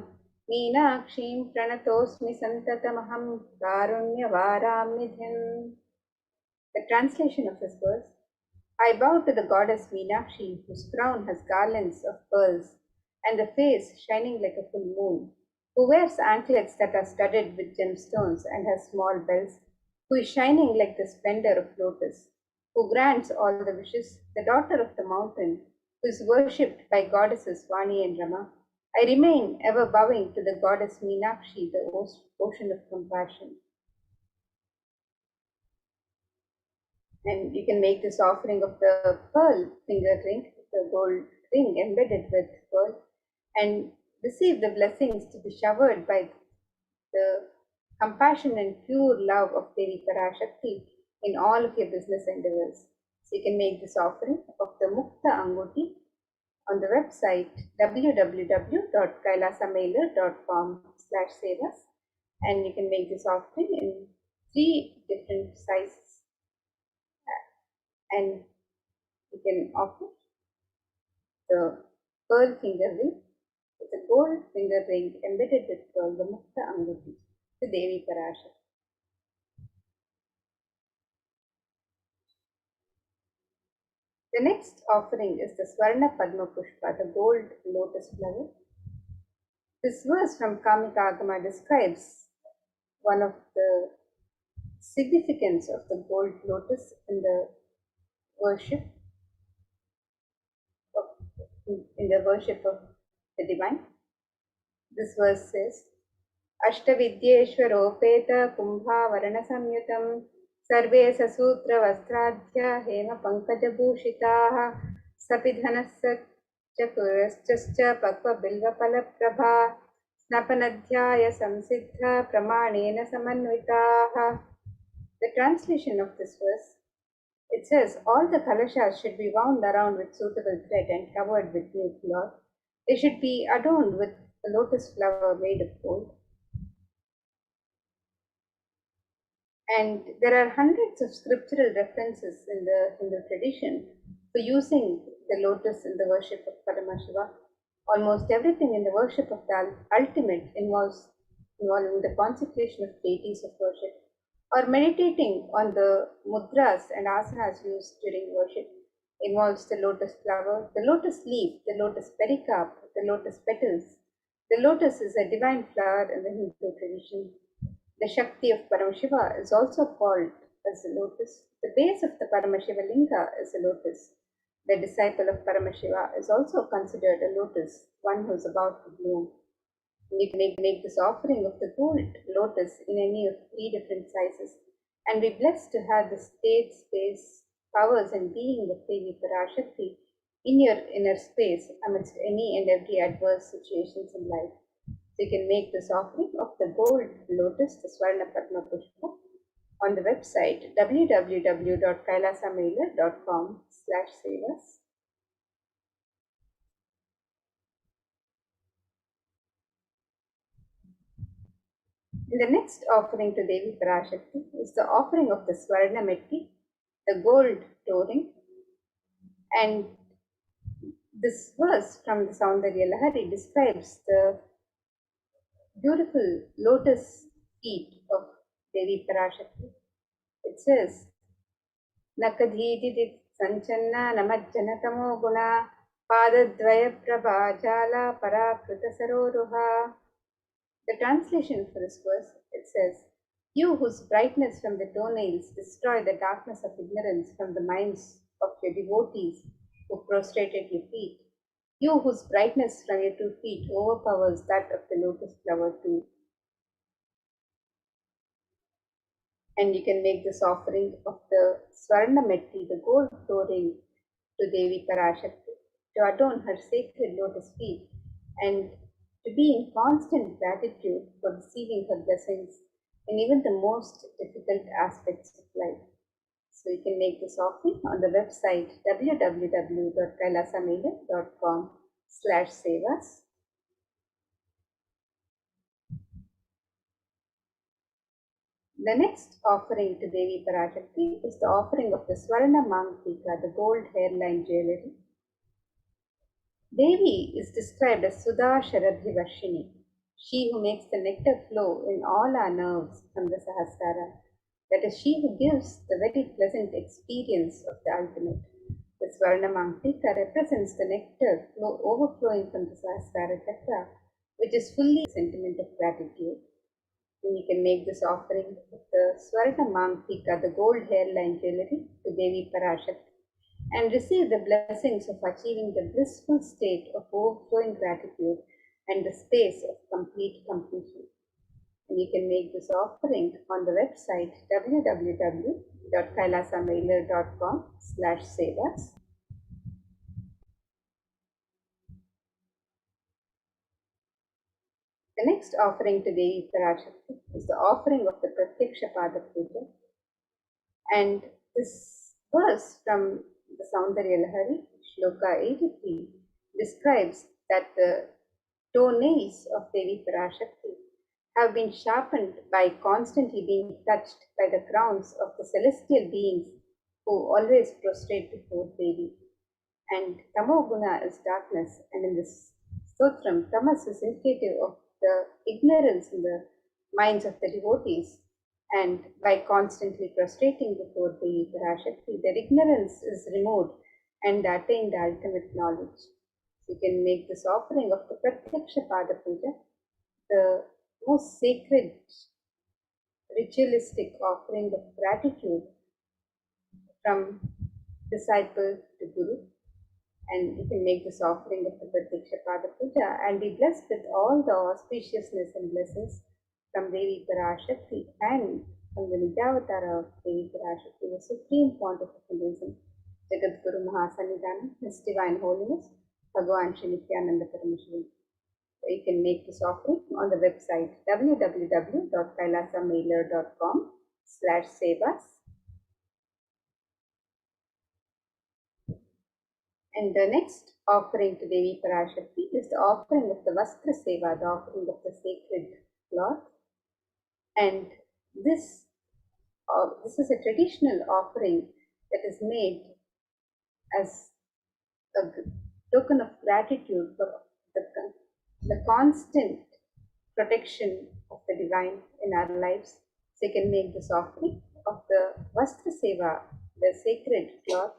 मीनाक्षीं प्रणतोऽस्मि सन्ततमहं कारुण्यवारां निधिम्. The translation of this verse: I bow to the goddess Meenakshi, whose crown has garlands of pearls and the face shining like a full moon, who wears anklets that are studded with gemstones and has small bells, who is shining like the splendor of lotus, who grants all the wishes, the daughter of the mountain, who is worshipped by goddesses Vani and Rama. I remain ever bowing to the goddess Meenakshi, the ocean of compassion. And you can make this offering of the pearl finger ring, the gold ring embedded with pearl, and receive the blessings to be showered by the compassion and pure love of Devi Parashakti in all of your business endeavors. So you can make this offering of the Mukta Anguti on the website www.kailasamailer.com/sevas, and you can make this offering in 3 different sizes. And you can offer the pearl finger ring. It's a gold finger ring embedded with pearl, the Mukta Anguti, to Devi Parashakti. The next offering is the Swarna Padma Pushpa, the gold lotus flower. This verse from Kamika Agama describes one of the significance of the gold lotus in the worship of the divine. This verse says, अष्टविद्येश्वरोपेत कुम्भावरणसंयुतं सर्वे ससूत्रवस्त्राढ्य हेमपङ्कजभूषिताः सपिधनश्च पक्वबिल्वफलप्रभा स्नपनध्याय संसिद्ध प्रमाणेन समन्विताः. The translation of this verse, it says, all the kalashas should be wound around with suitable thread and covered with new cloth. They should be adorned with a lotus flower made of gold. And there are hundreds of scriptural references in the Hindu tradition for using the lotus in the worship of Paramashiva. Almost everything in the worship of the ultimate involving the consecration of deities of worship, or meditating on the mudras and asanas used during worship, involves the lotus flower, the lotus leaf, the lotus pericarp, the lotus petals. The lotus is a divine flower in the Hindu tradition. The Shakti of Paramashiva is also called as the lotus. The base of the Paramashiva Linga is a lotus. The disciple of Paramashiva is also considered a lotus, one who is about to bloom. You can make this offering of the gold lotus in any of 3 different sizes and be blessed to have the state, space, powers, and being of Devi Parashakti in your inner space amidst any and every adverse situations in life. So you can make this offering of the gold lotus, the Swarna Padma Pushpa, on the website www.kailasamailer.com/sevas. The next offering to Devi Parashakti is the offering of the Swarna Metti, the gold touring. And this verse from the Saundarya Lahari describes the beautiful lotus feet of Devi Parashakti. It says, Nakadhididit Sanchanna Namajjanatamo Guna Padadvaya Prabhajala Parakrita Saroruha. The translation for this verse, it says, You whose brightness from the toenails destroy the darkness of ignorance from the minds of your devotees who prostrated your feet. You whose brightness from your 2 feet overpowers that of the lotus flower too. And you can make this offering of the Swarna Metti, the gold flooring, to Devi Parashakti, to adorn her sacred lotus feet, and to be in constant gratitude for receiving her blessings in even the most difficult aspects of life. So you can make this offering on the website www.kailasamailer.com/sevas. The next offering to Devi Parashakti is the offering of the Swarna Mangtika, the gold hairline jewelry. Devi is described as Sudha Sharabhivarshini, she who makes the nectar flow in all our nerves from the Sahasrara. That is, she who gives the very pleasant experience of the ultimate. The Swarna Mangtika represents the nectar overflowing from the Sahasrara Chakra, which is fully a sentiment of gratitude. And you can make this offering of the Swarna Mangtika, the gold hairline jewelry, to Devi Parashakti, and receive the blessings of achieving the blissful state of overflowing gratitude and the space of complete completion. And you can make this offering on the website www.kailasamailer.com/sevas. The next offering to Devi Parashakti is the offering of the Pratyaksha Pada Puja. And this verse from the Saundarya Lahari, Shloka 83, describes that the toenails of Devi Parashakti have been sharpened by constantly being touched by the crowns of the celestial beings who always prostrate before Devi. And Tamoguna is darkness, and in this stotram, tamas is indicative of the ignorance in the minds of the devotees. And by constantly prostrating before the Parashakti, their ignorance is removed and they attain the ultimate knowledge. So you can make this offering of the Pratyaksha Pada Puja, the most sacred ritualistic offering of gratitude from disciple to Guru. And you can make this offering of the Pratyaksha Pada Puja and be blessed with all the auspiciousness and blessings from Devi Parashakti and from the Nijavatara of Devi Parashakti, the supreme pontificalism, Jagat Guru Mahasannidhanam, His Divine Holiness, Bhagavan Shri Nithyananda Paramashivam. So you can make this offering on the website www.kailasamailer.com/sevas. And the next offering to Devi Parashakti is the offering of the Vastra Seva, the offering of the sacred cloth. And this is a traditional offering that is made as a token of gratitude for the constant protection of the divine in our lives. So you can make this offering of the Vastra Seva, the sacred cloth,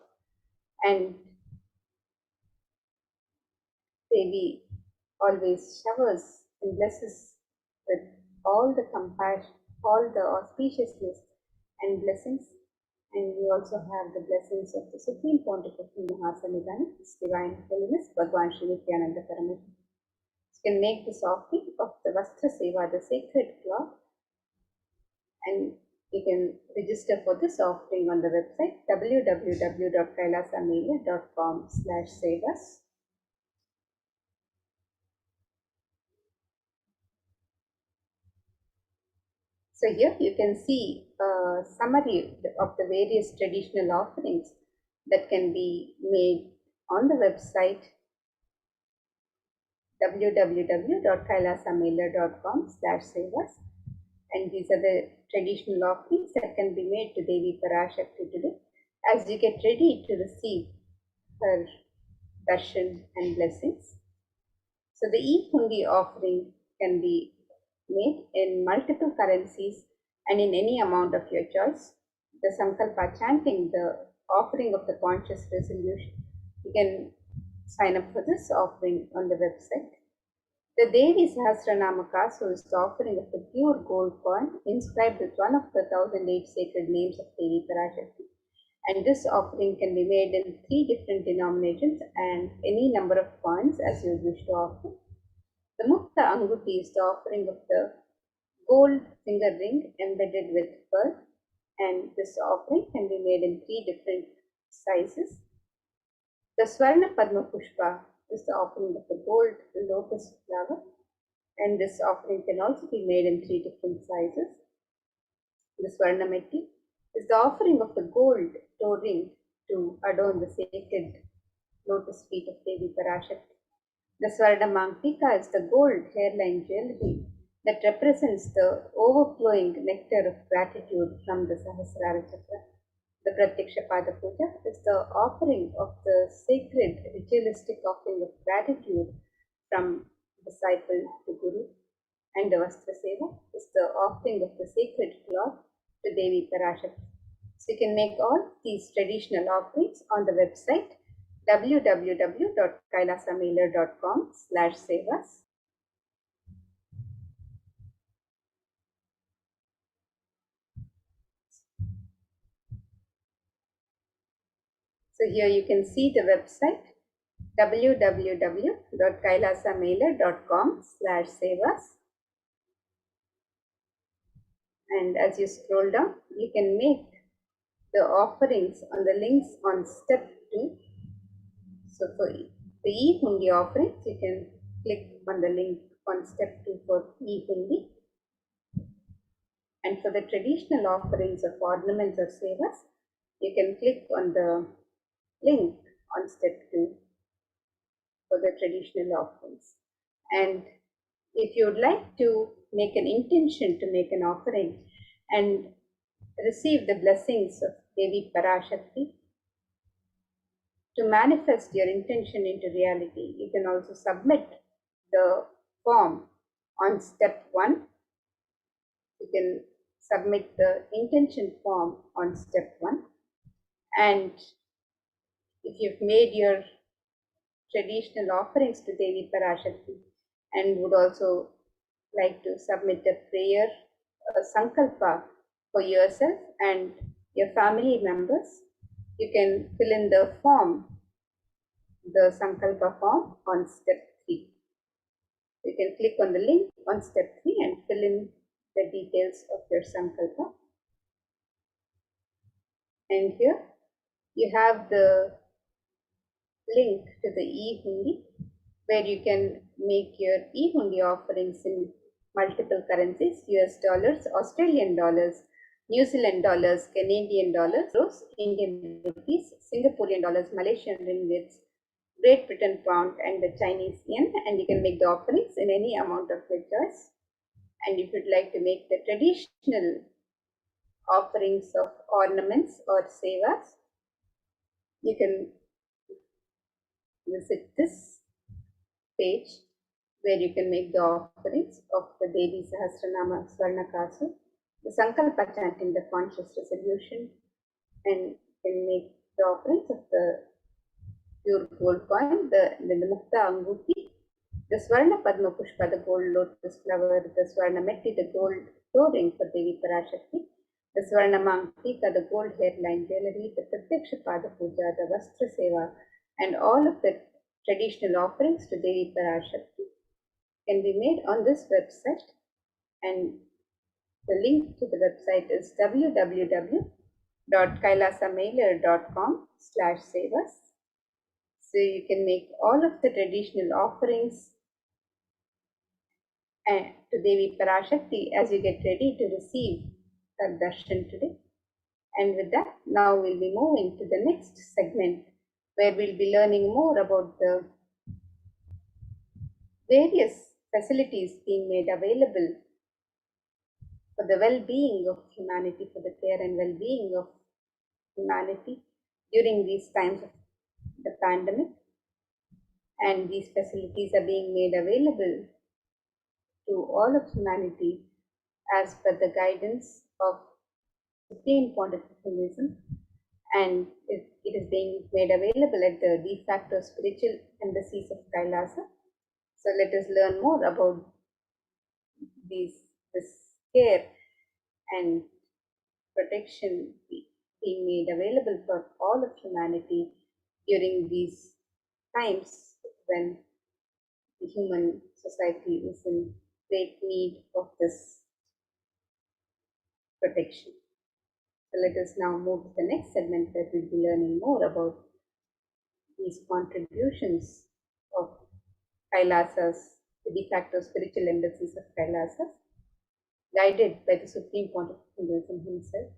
and Devi always showers and blesses with all the compassion, all the auspiciousness and blessings. And we also have the blessings of the Supreme Pontiff of Mahasanidhan, His Divine Holiness Bhagwan Sri Nithyananda Paramashivam. You can make this offering of the Vastra Seva, the sacred cloth, and you can register for this offering on the website www.kailasamelia.com/sevas. So here you can see a summary of the various traditional offerings that can be made on the website www.kailasamelia.com/sevas. And these are the traditional offerings that can be made to Devi Parashakti today as you get ready to receive her darshan and blessings. So the e-hundi offering can be made in multiple currencies and in any amount of your choice. The Sankalpa chanting, the offering of the conscious resolution, you can sign up for this offering on the website. The Devi Sahasranama Kasu is the offering of the pure gold coin inscribed with one of the 1008 sacred names of Devi Parashakti. And this offering can be made in 3 different denominations and any number of coins as you wish to offer. The Mukta Anguti is the offering of the gold finger ring embedded with pearl, and this offering can be made in 3 different sizes. The Swarna Padma Pushpa is the offering of the gold lotus flower, and this offering can also be made in 3 different sizes. The Swarna Metti is the offering of the gold toe ring to adorn the sacred lotus feet of Devi Parashakti. The Swarna Mangtika is the gold hairline jewelry that represents the overflowing nectar of gratitude from the Sahasrara Chakra. The Pratyaksha Pada Puja is the offering of the sacred ritualistic offering of gratitude from disciple to Guru. And the Vastra Seva is the offering of the sacred cloth to Devi Parashakti. So you can make all these traditional offerings on the website www.kailasamelia.com/sevas. So here you can see the website www.kailasamelia.com/sevas. And as you scroll down, you can make the offerings on the links on step 2. So for the e-hundi offerings, you can click on the link on step 2 for e-hundi. And for the traditional offerings of ornaments or sevas, you can click on the link on step 2 for the traditional offerings. And if you would like to make an intention to make an offering and receive the blessings of Devi Parashakti, to manifest your intention into reality, you can also submit the form on step 1. You can submit the intention form on step 1. And if you've made your traditional offerings to Devi Parashakti and would also like to submit a prayer, a sankalpa for yourself and your family members, you can fill in the form, the sankalpa form on step 3. You can click on the link on step 3 and fill in the details of your sankalpa. And here you have the link to the e-hundi where you can make your e-hundi offerings in multiple currencies: US dollars, Australian dollars, New Zealand dollars, Canadian dollars, Indian rupees, Singaporean dollars, Malaysian ringgits, Great Britain pound, and the Chinese yen. And you can make the offerings in any amount of your choice. And if you'd like to make the traditional offerings of ornaments or sevas, you can visit this page where you can make the offerings of the Devi Sahasranama Swarnakasu, the Sankalpa chanting, the conscious resolution, and you can make the offerings of the pure gold coin, the Mukta Anguti, the Swarna Padma Pushpa, the gold lotus flower, the Swarna Metti, the gold toe ring for Devi Parashakti, the Swarnamangtika, the gold hairline jewelry, the Pratyaksha Pada Puja, the Vastra Seva, and all of the traditional offerings to Devi Parashakti can be made on this website, and the link to the website is www.kailasamailer.com/sevas. So you can make all of the traditional offerings to Devi Parashakti as you get ready to receive her darshan today. And with that, now we'll be moving to the next segment where we'll be learning more about the various facilities being made available for the well-being of humanity, for the care and well-being of humanity during these times of the pandemic. And these facilities are being made available to all of humanity as per the guidance of Supreme Pontificalism, and it is being made available at the de facto spiritual embassies of Kailasa. So let us learn more about this care and protection being made available for all of humanity during these times when the human society is in great need of this protection. So let us now move to the next segment where we'll be learning more about these contributions of Kailasas, the de facto spiritual embassies of Kailasas, guided by the Supreme Pontificalism himself.